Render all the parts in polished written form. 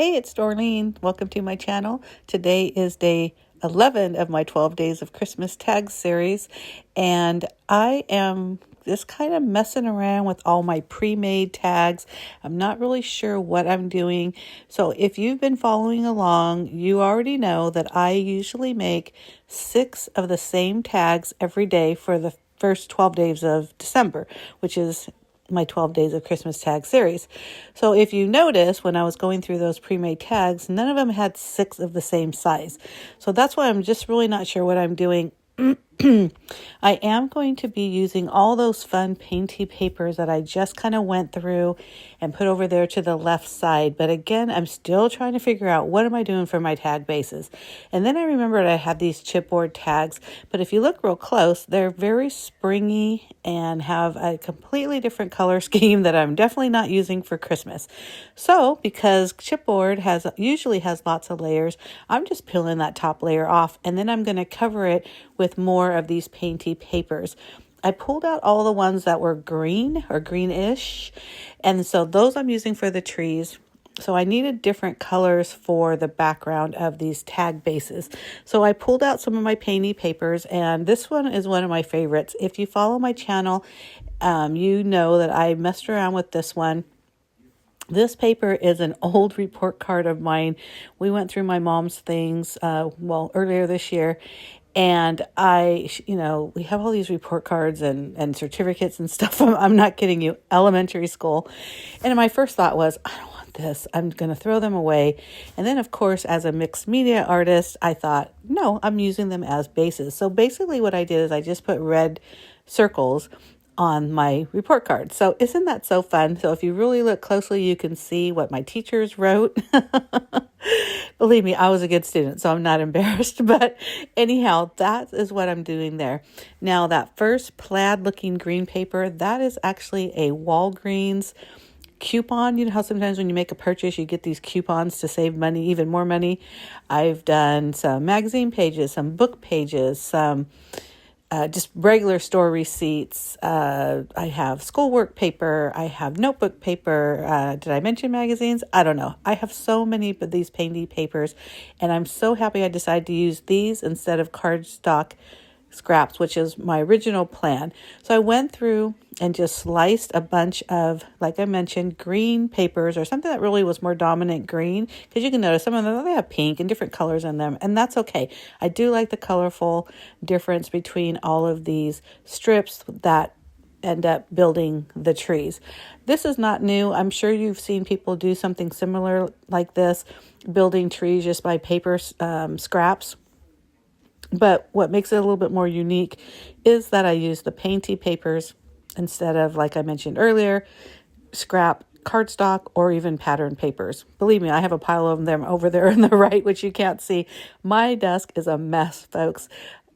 Hey, it's Dorleen. Welcome to my channel. Today is day 11 of my 12 Days of Christmas Tags series, and I am just kind of messing around with all my pre-made tags. I'm not really sure what I'm doing. So if you've been following along, you already know that I usually make 6 of the same tags every day for the first 12 days of December, which is my 12 Days of Christmas Tag series. So if you notice, when I was going through those pre-made tags, none of them had 6 of the same size. So that's why I'm just really not sure what I'm doing. I am going to be using all those fun Painty papers that I just kind of went through and put over there to the left side. But again, I'm still trying to figure out what am I doing for my tag bases. And then I remembered I had these chipboard tags, but if you look real close, they're very springy and have a completely different color scheme that I'm definitely not using for Christmas. So because chipboard usually has lots of layers, I'm just peeling that top layer off, and then I'm going to cover it with more of these Painty papers. I pulled out all the ones that were green or greenish, and so those I'm using for the trees. So I needed different colors for the background of these tag bases. So I pulled out some of my Painty papers, and this one is one of my favorites. If you follow my channel, you know that I messed around with this one. This paper is an old report card of mine. We went through my mom's things, earlier this year. And we have all these report cards and certificates and stuff. I'm not kidding you, elementary school. And my first thought was, I don't want this. I'm going to throw them away. And then, of course, as a mixed media artist, I thought, no, I'm using them as bases. So basically what I did is I just put red circles on my report card. So isn't that so fun? So if you really look closely, you can see what my teachers wrote. Believe me, I was a good student, so I'm not embarrassed. But anyhow, that is what I'm doing there. Now, that first plaid looking green paper, that is actually a Walgreens coupon. You know how sometimes when you make a purchase, you get these coupons to save money, even more money. I've done some magazine pages, some book pages, some just regular store receipts. I have schoolwork paper. I have notebook paper. Did I mention magazines? I don't know. I have so many of these Painty papers, and I'm so happy I decided to use these instead of cardstock scraps, which is my original plan. So I went through and just sliced a bunch of, like I mentioned, green papers, or something that really was more dominant green, because you can notice some of them, they have pink and different colors in them, and that's okay. I do like the colorful difference between all of these strips that end up building the trees. This is not new. I'm sure you've seen people do something similar like this, building trees just by paper scraps. But what makes it a little bit more unique is that I use the Painty papers instead of, like I mentioned earlier, scrap cardstock or even pattern papers. Believe me, I have a pile of them over there on the right, which you can't see. My desk is a mess, folks.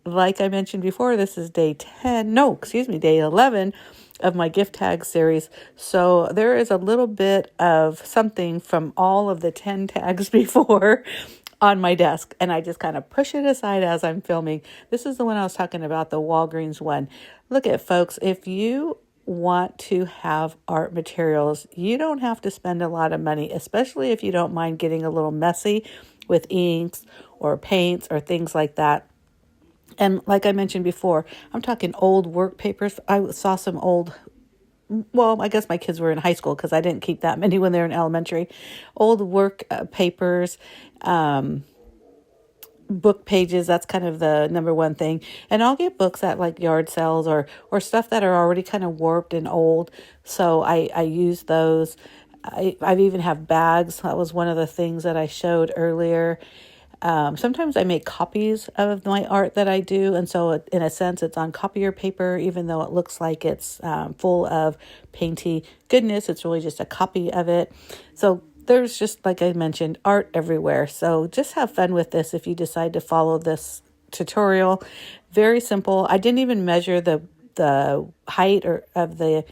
Like I mentioned before, this is day 11 of my gift tag series. So there is a little bit of something from all of the 10 tags before on my desk, and I just kind of push it aside as I'm filming. This is the one I was talking about, the Walgreens one. Look at, folks, if you want to have art materials, you don't have to spend a lot of money, especially if you don't mind getting a little messy with inks or paints or things like that. And like I mentioned before, I'm talking old work papers. I saw some old, I guess my kids were in high school because I didn't keep that many when they were in elementary. Old work papers, book pages, that's kind of the number one thing. And I'll get books at like yard sales or stuff that are already kind of warped and old. So I use those. I've even have bags. That was one of the things that I showed earlier. Sometimes I make copies of my art that I do, and so in a sense it's on copier paper, even though it looks like it's full of Painty goodness. It's really just a copy of it. So there's just, like I mentioned, art everywhere. So just have fun with this if you decide to follow this tutorial. Very simple. I didn't even measure the height of the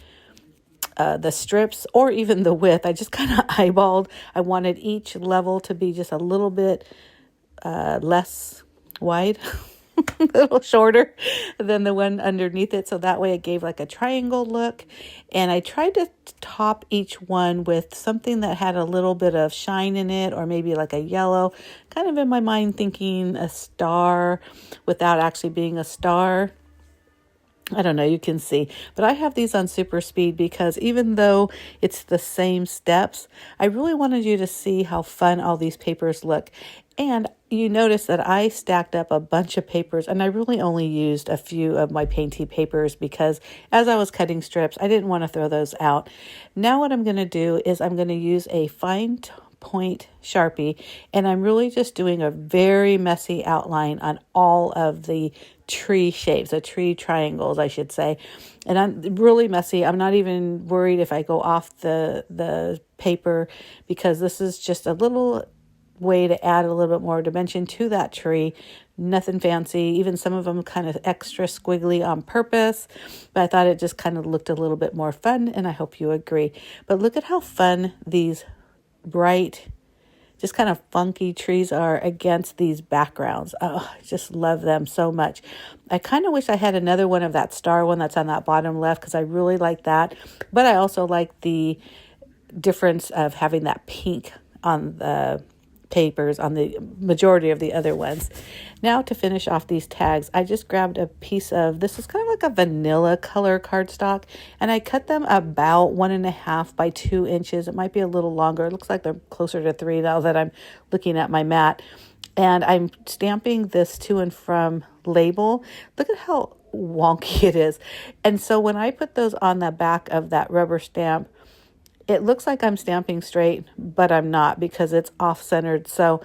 strips or even the width. I just kind of eyeballed. I wanted each level to be just a little bit less wide. a little shorter than the one underneath it. So that way it gave like a triangle look. And I tried to top each one with something that had a little bit of shine in it, or maybe like a yellow, kind of in my mind thinking a star without actually being a star. I don't know, you can see, but I have these on super speed because even though it's the same steps, I really wanted you to see how fun all these papers look. And you notice that I stacked up a bunch of papers, and I really only used a few of my Painty papers because as I was cutting strips, I didn't want to throw those out. Now what I'm going to do is I'm going to use a fine point Sharpie, and I'm really just doing a very messy outline on all of the tree shapes, the tree triangles, I should say. And I'm really messy. I'm not even worried if I go off the paper, because this is just a little way to add a little bit more dimension to that tree. Nothing fancy. Even some of them kind of extra squiggly on purpose, but I thought it just kind of looked a little bit more fun, and I hope you agree. But look at how fun these bright, just kind of funky trees are against these backgrounds. Oh, I just love them so much. I kind of wish I had another one of that star one that's on that bottom left, because I really like that. But I also like the difference of having that pink on the papers on the majority of the other ones. Now to finish off these tags, I just grabbed a piece of, this is kind of like a vanilla color cardstock, and I cut them about 1.5 by 2 inches. It might be a little longer. It looks like they're closer to 3 now that I'm looking at my mat. And I'm stamping this to and from label. Look at how wonky it is. And so when I put those on the back of that rubber stamp, it looks like I'm stamping straight, but I'm not, because it's off-centered. So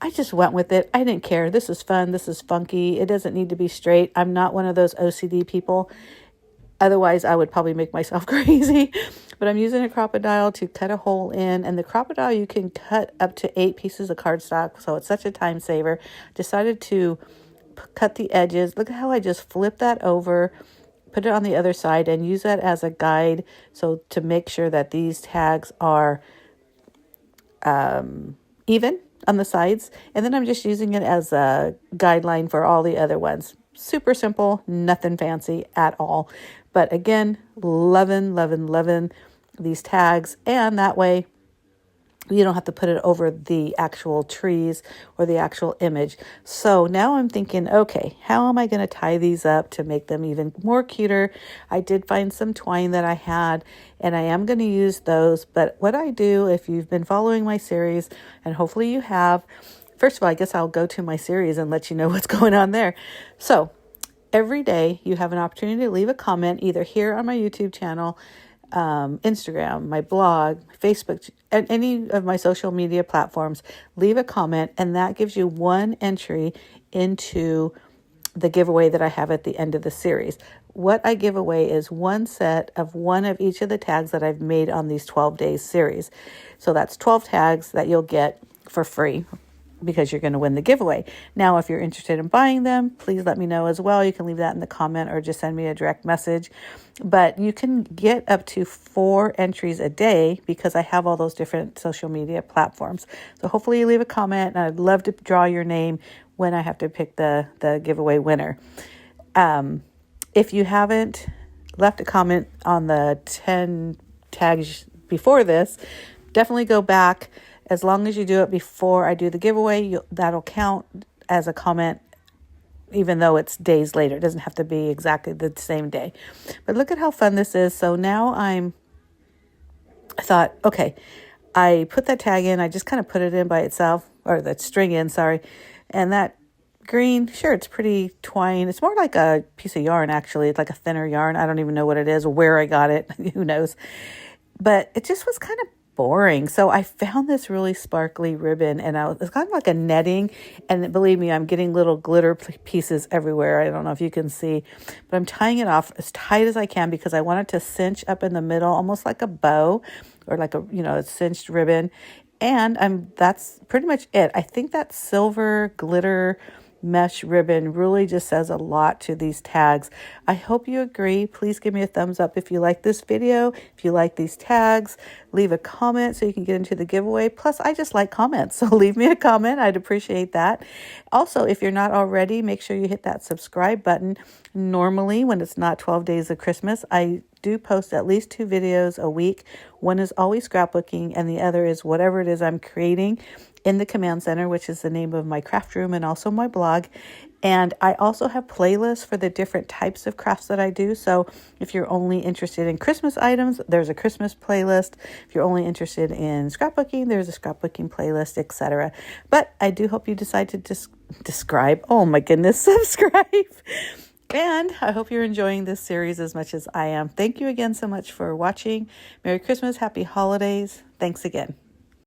I just went with it. I didn't care. This is fun. This is funky. It doesn't need to be straight. I'm not one of those OCD people. Otherwise, I would probably make myself crazy. But I'm using a crocodile to cut a hole in. And the crocodile, you can cut up to 8 pieces of cardstock. So it's such a time saver. Decided to cut the edges. Look at how I just flipped that over, put it on the other side, and use that as a guide, so to make sure that these tags are even on the sides. And then I'm just using it as a guideline for all the other ones. Super simple, nothing fancy at all. But again, loving these tags. And that way you don't have to put it over the actual trees or the actual image. So now I'm thinking, okay, how am I going to tie these up to make them even more cuter? I did find some twine that I had, and I am going to use those. But what I do, if you've been following my series, and hopefully you have, first of all, I guess I'll go to my series and let you know what's going on there. So every day you have an opportunity to leave a comment, either here on my YouTube channel, Instagram, my blog, Facebook, and any of my social media platforms. Leave a comment, and that gives you one entry into the giveaway that I have at the end of the series. What I give away is one set of one of each of the tags that I've made on these 12 days series. So that's 12 tags that you'll get for free, because you're going to win the giveaway. Now, if you're interested in buying them, please let me know as well. You can leave that in the comment or just send me a direct message. But you can get up to 4 entries a day, because I have all those different social media platforms. So hopefully you leave a comment, and I'd love to draw your name when I have to pick the giveaway winner. If you haven't left a comment on the 10 tags before this, definitely go back. As long as you do it before I do the giveaway, that'll count as a comment, even though it's days later. It doesn't have to be exactly the same day. But look at how fun this is. So now I thought, okay, I put that tag in. I just kind of put it in by itself, or the string in, sorry. And that green, sure, it's pretty twine. It's more like a piece of yarn, actually. It's like a thinner yarn. I don't even know what it is or where I got it. Who knows? But it just was kind of boring. So I found this really sparkly ribbon, and it's kind of like a netting, and believe me, I'm getting little glitter pieces everywhere. I don't know if you can see, but I'm tying it off as tight as I can, because I want it to cinch up in the middle, almost like a bow, or like a cinched ribbon. And that's pretty much it. I think that silver glitter mesh ribbon really just says a lot to these tags. I hope you agree. Please give me a thumbs up if you like this video, if you like these tags. Leave a comment so you can get into the giveaway. Plus, I just like comments, so leave me a comment. I'd appreciate that. Also, if you're not already, make sure you hit that subscribe button. Normally, when it's not 12 days of Christmas, I do post at least 2 videos a week. One is always scrapbooking, and the other is whatever it is I'm creating in the Command Center, which is the name of my craft room and also my blog. And I also have playlists for the different types of crafts that I do. So if you're only interested in Christmas items, there's a Christmas playlist. If you're only interested in scrapbooking, there's a scrapbooking playlist, etc. But I do hope you decide to subscribe. And I hope you're enjoying this series as much as I am. Thank you again so much for watching. Merry Christmas, Happy Holidays. Thanks again.